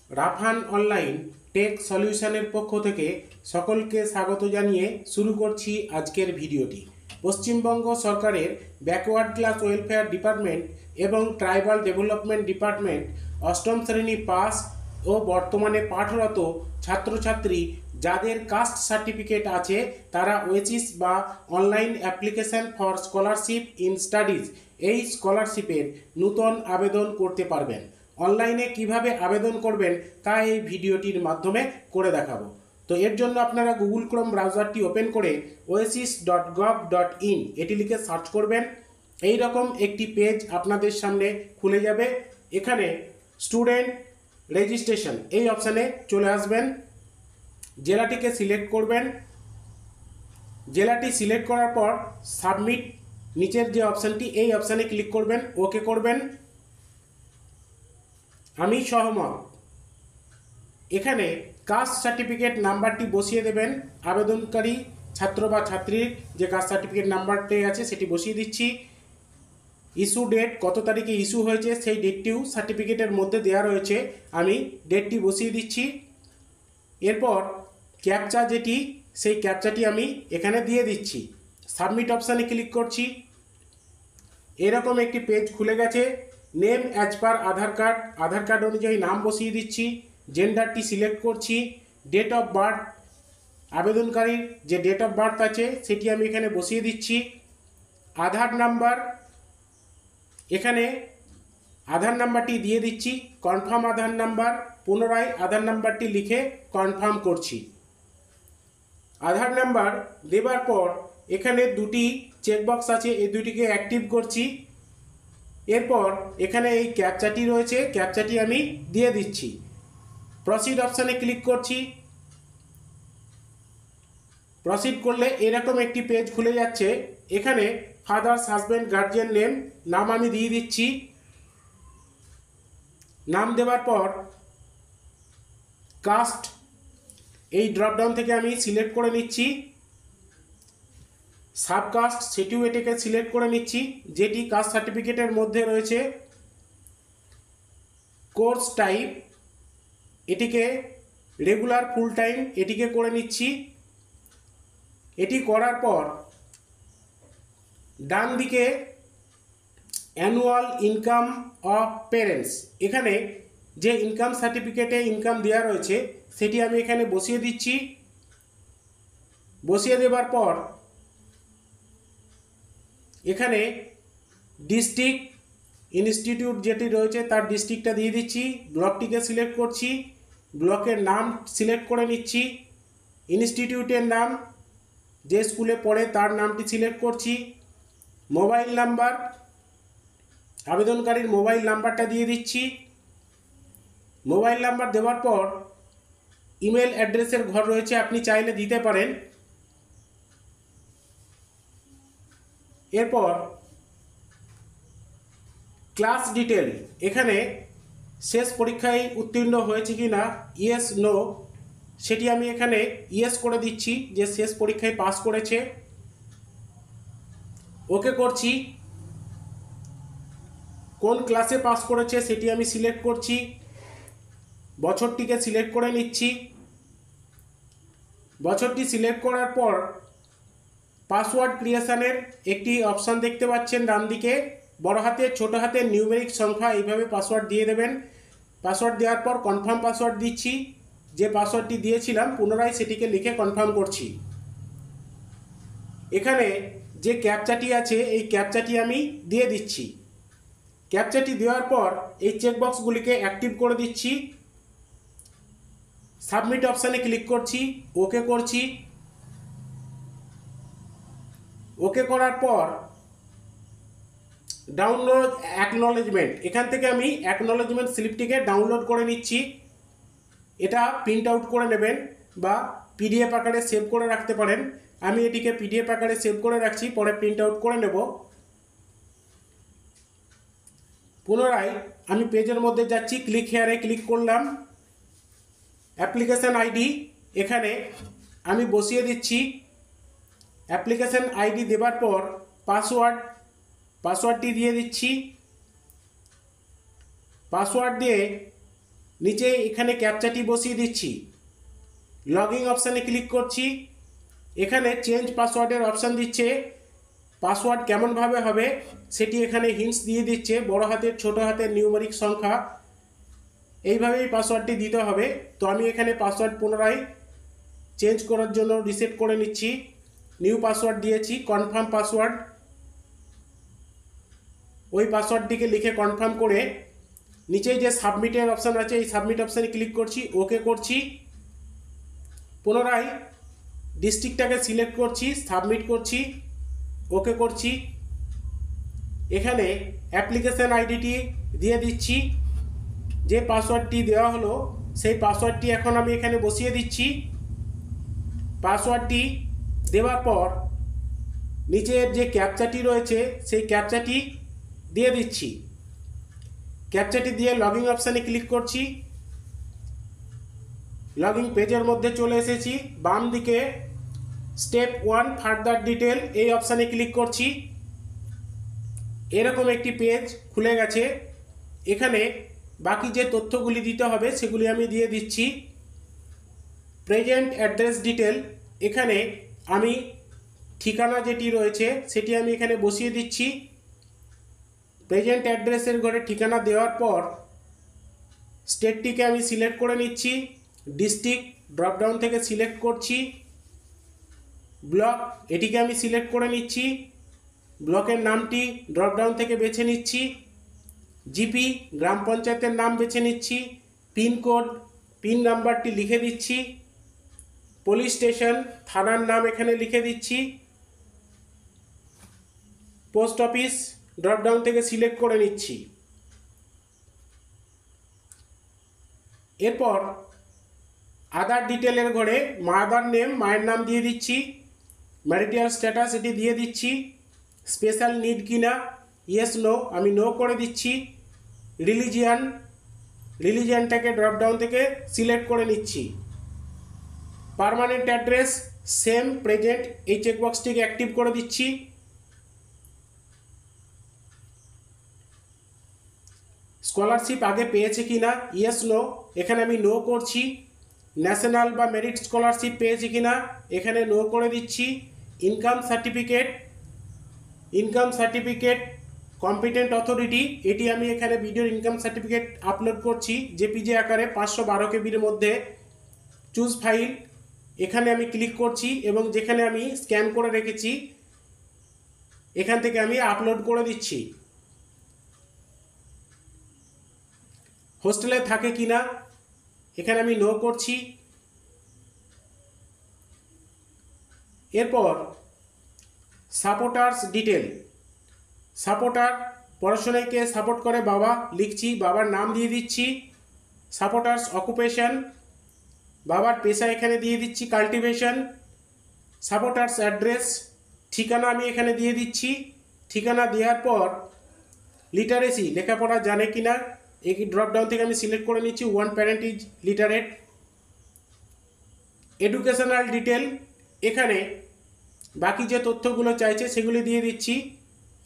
Rafan online take সলিউশনের পক্ষ থেকে সকলকে স্বাগত জানিয়ে শুরু করছি আজকের ভিডিওটি। পশ্চিমবঙ্গ সরকারের ব্যাকওয়ার্ড ক্লাস ওয়েলফেয়ার ডিপার্টমেন্ট এবং ট্রাইবাল ডেভেলপমেন্ট ডিপার্টমেন্ট অষ্টম শ্রেণী পাস ও বর্তমানে পাঠরত ছাত্রছাত্রী যাদের কাস্ট সার্টিফিকেট আছে তারা ওয়েসিস বা online application for scholarship in studies এই স্কলারশিপের নূতন আবেদন করতে পারবেন। অনলাইনে কিভাবে আবেদন করবেন তা এই ভিডিওটির মাধ্যমে করে দেখাবো। তো এর জন্য আপনারা গুগল ক্রোম ব্রাউজারটি ওপেন করে oasis.gov.in এটি লিখে সার্চ করবেন। এই রকম একটি পেজ আপনাদের সামনে খুলে যাবে। এখানে স্টুডেন্ট রেজিস্ট্রেশন এই অপশানে চলে আসবেন। জেলাটিকে সিলেক্ট করবেন। জেলাটি সিলেক্ট করার পর সাবমিট নিচের যে অপশানটি এই অপশানে ক্লিক করবেন, ওকে করবেন। আমি সহমত। এখানে কাস্ট সার্টিফিকেট নাম্বারটি বসিয়ে দেবেন। আবেদনকারী ছাত্র বা ছাত্রীর যে কাস্ট সার্টিফিকেট নাম্বারটি আছে সেটি বসিয়ে দিচ্ছি। ইস্যু ডেট, কত তারিখে ইস্যু হয়েছে সেই ডেটটিও সার্টিফিকেটের মধ্যে দেওয়া রয়েছে, আমি ডেটটি বসিয়ে দিচ্ছি। এরপর ক্যাপচা যেটি সেই ক্যাপচাটি আমি এখানে দিয়ে দিচ্ছি। সাবমিট অপশানে ক্লিক করছি। এরকম একটি পেজ খুলে গেছে। নেম অ্যাজ পার আধার কার্ড অনুযায়ী নাম বসিয়ে দিচ্ছি। জেন্ডারটি সিলেক্ট করছি। ডেট অফ বার্থ, আবেদনকারীর যে ডেট অফ বার্থ আছে সেটি আমি এখানে বসিয়ে দিচ্ছি। আধার নাম্বার, এখানে আধার নাম্বারটি দিয়ে দিচ্ছি। কনফার্ম আধার নাম্বার, পুনরায় আধার নাম্বারটি লিখে কনফার্ম করছি। আধার নাম্বার দেবার পর এখানে দুটি চেকবক্স আছে, এই দুটিকে অ্যাক্টিভ করছি। এরপর এখানে এই ক্যাপচাটি রয়েছে, ক্যাপচাটি আমি দিয়ে দিচ্ছি। প্রসিড অপশানে ক্লিক করছি। প্রসিড করলে এরকম একটি পেজ খুলে যাচ্ছে। এখানে ফাদার্স হাজব্যান্ড গার্জিয়ান নেম, নাম আমি দিয়ে দিচ্ছি। নাম দেওয়ার পর কাস্ট এই ড্রপডাউন থেকে আমি সিলেক্ট করে নিচ্ছি। সাবকাস্ট সেটিও এটাকে সিলেক্ট করে নিচ্ছি যেটি কাস্ট সার্টিফিকেটের মধ্যে রয়েছে। কোর্স টাইপ এটিকে রেগুলার ফুল টাইম এটিকে করে নিচ্ছি। এটি করার পর ডান দিকে অ্যানুয়াল ইনকাম অফ পেরেন্টস, এখানে যে ইনকাম সার্টিফিকেটে ইনকাম দেওয়া রয়েছে সেটি আমি এখানে বসিয়ে দিচ্ছি। বসিয়ে দেবার পর এখানে ডিস্ট্রিক্ট ইনস্টিটিউট যেটি রয়েছে তার ডিস্ট্রিক্টটা দিয়ে দিচ্ছি। ব্লকটিকে সিলেক্ট করছি, ব্লকের নাম সিলেক্ট করে নিচ্ছি। ইনস্টিটিউটের নাম, যে স্কুলে পড়ে তার নামটি সিলেক্ট করছি। মোবাইল নাম্বার, আবেদনকারীর মোবাইল নাম্বারটা দিয়ে দিচ্ছি। মোবাইল নাম্বার দেওয়ার পর ইমেল অ্যাড্রেসের ঘর রয়েছে, আপনি চাইলে দিতে পারেন। এরপর ক্লাস ডিটেল, এখানে শেষ পরীক্ষায় উত্তীর্ণ হয়েছে কি না, ইয়েস নো সেটি আমি এখানে ইয়েস করে দিচ্ছি যে শেষ পরীক্ষায় পাস করেছে। ওকে করছি। কোন ক্লাসে পাস করেছে সেটি আমি সিলেক্ট করছি। বছরটিকে সিলেক্ট করে নিচ্ছি। বছরটি সিলেক্ট করার পর পাসওয়ার্ড ক্রিয়েশনের একটি অপশান দেখতে পাচ্ছেন ডান দিকে, বড় হাতের ছোট হাতের নিউমেরিক সংখ্যা এইভাবে পাসওয়ার্ড দিয়ে দেবেন। পাসওয়ার্ড দেওয়ার পর কনফার্ম পাসওয়ার্ড দিচ্ছি। যে পাসওয়ার্ডটি দিয়েছিলাম পুনরায় সেটিকে লিখে কনফার্ম করছি। এখানে যে ক্যাপচাটি আছে এই ক্যাপচাটি আমি দিয়ে দিচ্ছি। ক্যাপচাটি দেওয়ার পর এই চেকবক্সগুলিকে অ্যাক্টিভ করে দিচ্ছি। সাবমিট অপশানে ক্লিক করছি, ওকে করছি। ওকে করার পর ডাউনলোড অ্যাকনলেজমেন্ট, এখান থেকে আমি অ্যাকনলেজমেন্ট স্লিপটিকে ডাউনলোড করে নিচ্ছি। এটা প্রিন্ট আউট করে নেবেন বা পিডিএফ আকারে সেভ করে রাখতে পারেন। আমি এটিকে পিডিএফ আকারে সেভ করে রাখছি, পরে প্রিন্ট আউট করে নেব। পুনরায় আমি পেজের মধ্যে যাচ্ছি, ক্লিক হেয়ারে ক্লিক করলাম। অ্যাপ্লিকেশান আইডি এখানে আমি বসিয়ে দিচ্ছি। অ্যাপ্লিকেশান আইডি দেবার পর পাসওয়ার্ডটি দিয়ে দিচ্ছি। পাসওয়ার্ড দিয়ে নিচে এখানে ক্যাপচাটি বসিয়ে দিচ্ছি। লগইন অপশানে ক্লিক করছি। এখানে চেঞ্জ পাসওয়ার্ডের অপশান দিচ্ছে। পাসওয়ার্ড কেমনভাবে হবে সেটি এখানে হিন্টস দিয়ে দিচ্ছে, বড় হাতের ছোট হাতের নিউমেরিক সংখ্যা, এইভাবেই পাসওয়ার্ডটি দিতে হবে। তো আমি এখানে পাসওয়ার্ড পুনরায় চেঞ্জ করার জন্য রিসেট করে নিচ্ছি। নিউ পাসওয়ার্ড দিয়েছি, কনফার্ম পাসওয়ার্ড। ওই পাসওয়ার্ডটিকে লিখে কনফার্ম করে নিচেই যে সাবমিটের অপশান আছে এই সাবমিট অপশানে ক্লিক করছি, ওকে করছি। পুনরায় ডিস্ট্রিক্টটাকে সিলেক্ট করছি, সাবমিট করছি, ওকে করছি। এখানে অ্যাপ্লিকেশান আইডিটি দিয়ে দিচ্ছি। যে পাসওয়ার্ডটি দেওয়া হলো সেই পাসওয়ার্ডটি এখন আমি এখানে বসিয়ে দিচ্ছি। পাসওয়ার্ডটি দেওয়ার পর নিচের যে ক্যাপচাটি রয়েছে সেই ক্যাপচাটি দিয়ে দিচ্ছি। ক্যাপচাটি দিয়ে লগইন অপশানে ক্লিক করছি। লগইন পেজের মধ্যে চলে এসেছি। বাম দিকে স্টেপ 1 ফার্দার ডিটেল এই অপশানে ক্লিক করছি। এরকম একটি পেজ খুলে গেছে। এখানে বাকি যে তথ্যগুলি দিতে হবে সেগুলি আমি দিয়ে দিচ্ছি। প্রেজেন্ট অ্যাড্রেস ডিটেল, এখানে আমি ঠিকানা যেটি রয়েছে সেটি আমি এখানে বসিয়ে দিচ্ছি। প্রেজেন্ট অ্যাড্রেসের ঘরে ঠিকানা দেওয়ার পর স্টেটটিকে আমি সিলেক্ট করে নিচ্ছি। ডিস্ট্রিক্ট ড্রপডাউন থেকে সিলেক্ট করছি। ব্লক এটিকে আমি সিলেক্ট করে নিচ্ছি। ব্লকের নামটি ড্রপডাউন থেকে বেছে নিচ্ছি। জিপি গ্রাম পঞ্চায়েতের নাম বেছে নিচ্ছি। পিনকোড পিন নাম্বারটি লিখে দিচ্ছি। পুলিশ স্টেশন থানার নাম এখানে লিখে দিচ্ছি। পোস্ট অফিস ড্রপডাউন থেকে সিলেক্ট করে নিচ্ছি। এরপর আদার ডিটেলের ঘরে মাদার নেম মায়ের নাম দিয়ে দিচ্ছি। ম্যারিটাল স্ট্যাটাস এটি দিয়ে দিচ্ছি। স্পেশাল নিড কিনা ইয়েস নো আমি নো করে দিচ্ছি। রিলিজিয়ানটাকে ড্রপডাউন থেকে সিলেক্ট করে নিচ্ছি। পার্মানেন্ট অ্যাড্রেস সেম প্রেজেন্ট এই চেকবক্সটিকে অ্যাক্টিভ করে দিচ্ছি। স্কলারশিপ আগে পেয়েছে কিনা ইয়েস নো এখানে আমি নো করছি। ন্যাশনাল বা মেরিট স্কলারশিপ পেয়েছে কিনা এখানে নো করে দিচ্ছি। ইনকাম সার্টিফিকেট কম্পিটেন্ট অথরিটি এটি আমি এখানে ভিডিওর ইনকাম সার্টিফিকেট আপলোড করছি জেপিজি আকারে 512 কেবির মধ্যে। চুজ ফাইল এখানে আমি ক্লিক করছি এবং যেখানে আমি স্ক্যান করে রেখেছি এখান থেকে আমি আপলোড করে দিচ্ছি। হোস্টেলে থাকে কিনা এখানে আমি নো করছি। এরপর সাপোর্টার্স ডিটেল, সাপোর্টার পড়াশোনায় কে সাপোর্ট করে বাবা লিখছি, বাবার নাম দিয়ে দিচ্ছি। সাপোর্টার্স অকুপেশন বাবার পেশা এখানে দিয়ে দিচ্ছি কাল্টিভেশন। সাপোর্টার্স অ্যাড্রেস ঠিকানা আমি এখানে দিয়ে দিচ্ছি। ঠিকানা দেওয়ার পর লিটারেসি লেখাপড়া জানে কিনা এই ড্রপডাউন থেকে আমি সিলেক্ট করে নিচ্ছি। One parent is literate. Educational detail এখানে বাকি যে তথ্যগুলো চাইছে সেগুলি দিয়ে দিচ্ছি।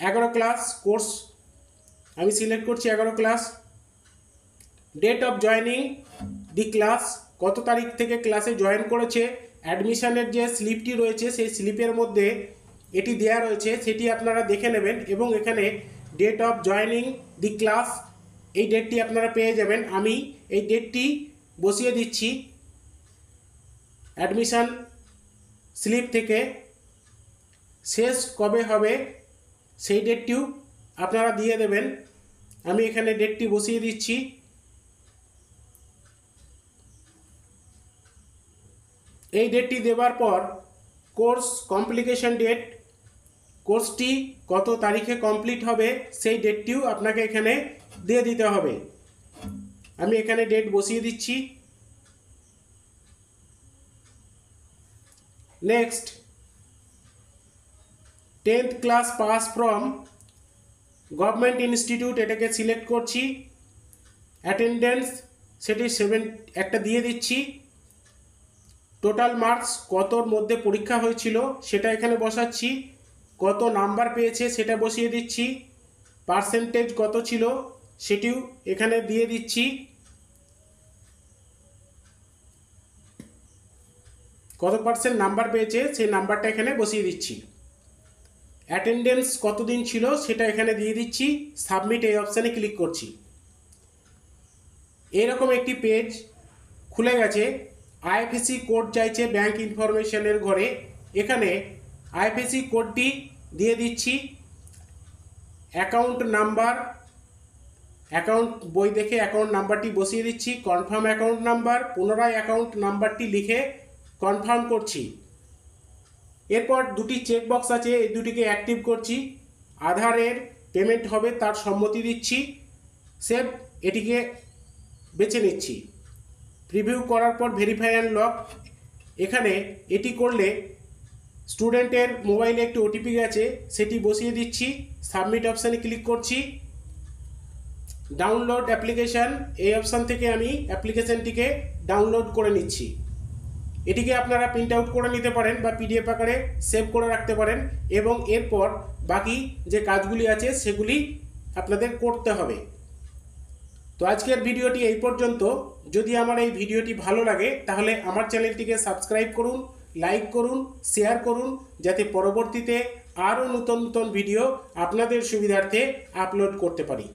11 ক্লাস কোর্স আমি সিলেক্ট করছি 11 class. Date of joining the class কত তারিখ থেকে ক্লাসে জয়েন করেছে। অ্যাডমিশনের যে স্লিপটি রয়েছে সেই স্লিপের মধ্যে এটি দেওয়া রয়েছে সেটি আপনারা দেখে নেবেন এবং এখানে date of joining the class এই ডেটটি আপনারা পেয়ে যাবেন। আমি এই ডেটটি বসিয়ে দিচ্ছি অ্যাডমিশন স্লিপ থেকে। শেষ কবে হবে সেই ডেটটিও আপনারা দিয়ে দেবেন। আমি এখানে ডেটটি বসিয়ে দিচ্ছি। এই ডেটটি দেওয়ার পর কোর্স কমপ্লিকেশন ডেট কোর্সটি কত তারিখে কমপ্লিট হবে সেই ডেটটিও আপনাকে এখানে দিয়ে দিতে হবে। আমি এখানে ডেট বসিয়ে দিচ্ছি। Next 10th class past form government institute এটাকে সিলেক্ট করছি। অ্যাটেন্ডেন্স সেটি 7 একটা দিয়ে দিচ্ছি। টোটাল মার্কস কতর মধ্যে পরীক্ষা হয়েছিল সেটা এখানে বসাচ্ছি। কত নাম্বার পেয়েছে সেটা বসিয়ে দিচ্ছি। পার্সেন্টেজ কত ছিল সেটিও এখানে দিয়ে দিচ্ছি। কত পার্সেন্ট নাম্বার পেয়েছে সেই নাম্বারটা এখানে বসিয়ে দিচ্ছি। অ্যাটেন্ডেন্স কতদিন ছিল সেটা এখানে দিয়ে দিচ্ছি। সাবমিট এই অপশানে ক্লিক করছি। এরকম একটি পেজ খুলে গেছে। আইএফএসসি কোড চাইছে ব্যাংক ইনফরমেশনের ঘরে। এখানে আইএফএসসি কোডটি দিয়ে দিচ্ছি। অ্যাকাউন্ট নাম্বার, অ্যাকাউন্ট বই দেখে অ্যাকাউন্ট নাম্বারটি বসিয়ে দিচ্ছি। কনফার্ম অ্যাকাউন্ট নাম্বার, পুনরায় অ্যাকাউন্ট নাম্বারটি লিখে কনফার্ম করছি। এরপর দুটি চেকবক্স আছে, এই দুটিকে অ্যাক্টিভ করছি। আধারের পেমেন্ট হবে তার সম্মতি দিচ্ছি। সেভ এটিকে বেছে নিচ্ছি। প্রিভিউ করার পর ভেরিফাই অ্যান্ড লক, এখানে এটি করলে স্টুডেন্টের মোবাইলে একটি ওটিপি গেছে, সেটি বসিয়ে দিচ্ছি। সাবমিট অপশানে ক্লিক করছি। ডাউনলোড অ্যাপ্লিকেশান, এই অপশান থেকে আমি অ্যাপ্লিকেশানটিকে ডাউনলোড করে নিচ্ছি। এটিকে আপনারা প্রিন্ট আউট করে নিতে পারেন বা পিডিএফ আকারে সেভ করে রাখতে পারেন এবং এরপর বাকি যে কাজগুলি আছে সেগুলি আপনাদের করতে হবে। তো আজকের ভিডিওটি এই পর্যন্ত। যদি আমার এই ভিডিওটি ভালো লাগে তাহলে আমার চ্যানেলটিকে সাবস্ক্রাইব করুন, লাইক করুন, শেয়ার করুন, যাতে পরবর্তীতে আরও নতুন নতুন ভিডিও আপনাদের সুবিধার্থে আপলোড করতে পারি।